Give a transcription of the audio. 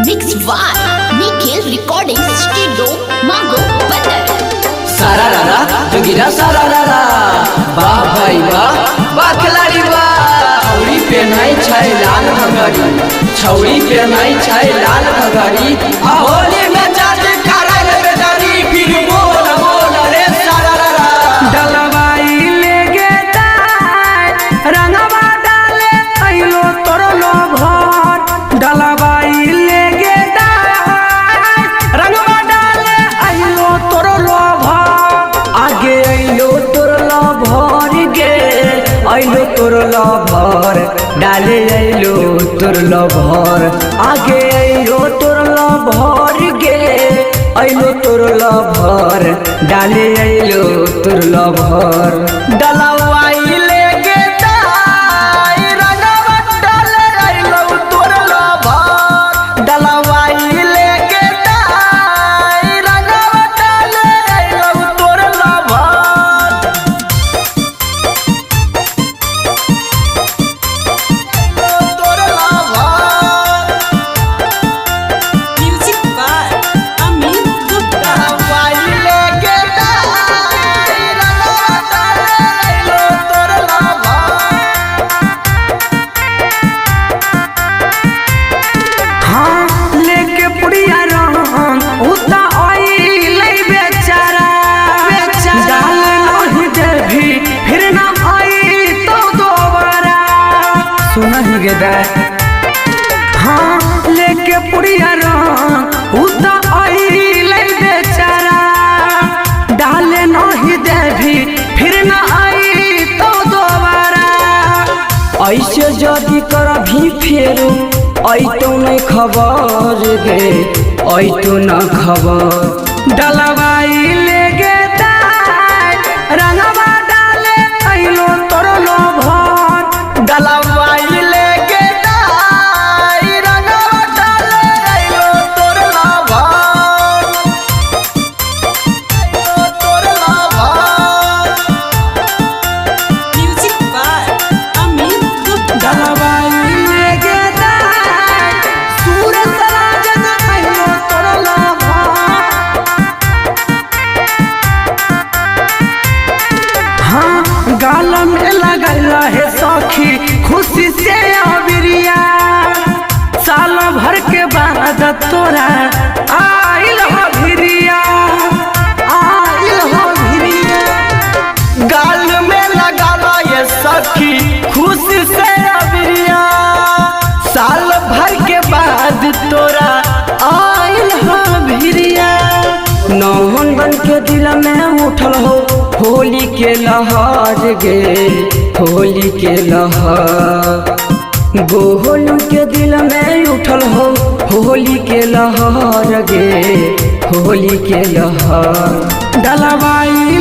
Mix by Nikhil Recording Studio, Mango Butter. सारारारा जोगिरा सारारारा वाह भाई वाह खिलाड़ी वाह छौड़ी पे नहीं छाई लाल भगड़ी छौड़ी पे नहीं छाई लाल भगड़ी होली में जाते कराए बेदारी फिर बोल बोल रे सारारारा डलवाई लेगे दाय रंगवा डाले अइलो तोरलो भर डलवाई लेगे दाय रंगवा डाले अइलो तोरलो भर आगे अइलो तोरलो भर गे अइलो तोरलो भर डाले अइलो तोरलो भर आगे अइलो तोरलो भर गे अइलो तोरलो भर डाले अइलो तोरलो भर डलवाई लेगे दाय रंगवा डाले अइलो तोरलो भर डलवाई लेगे दाय रंगवा डाले अइलो तोरलो भर तोरलो भर Music by Amit Gupta. डलवाई लेगे दाय रंगवा डाले अइलो तोरलो भर हाँ लेके पुड़िया रंग उता आइले बेचारा डाल नहीं देवी फिर ना आई तो दोबारा सुना ही गेदा हाँ लेके पुड़िया रंग उता आइले बेचारा डाल नहीं देवी फिर ना आई तो दोबारा ऐसे जदि कर भी फेरू ऐतो नहीं खबर गे ऐतो न खबर डलवाई लेगे दाय रंगवा डाले अइलो तोरलो भर डलवाई लेगे दाय रंगवा डाले अइलो तोरलो भर अइलो तोरलो भर Music by Amit Gupta. डलवाई लेगे दाय सूरज राजन अइलो तोरलो भर हाँ गाल में लगल है सखी खुशी से अबिरिया साल भर के बाद तोरा आइल हो भिरिया आइल हो भिरिया गाल में लगल है सखी खुशी से अबिरिया साल भर के बाद तोरा आइल हो भिरिया नौहन बन के दिल में उठल हो होली के लहर गे होली के लहर गोलू के दिल में उठल हो होली के लहर गे होली के लहर डलवाई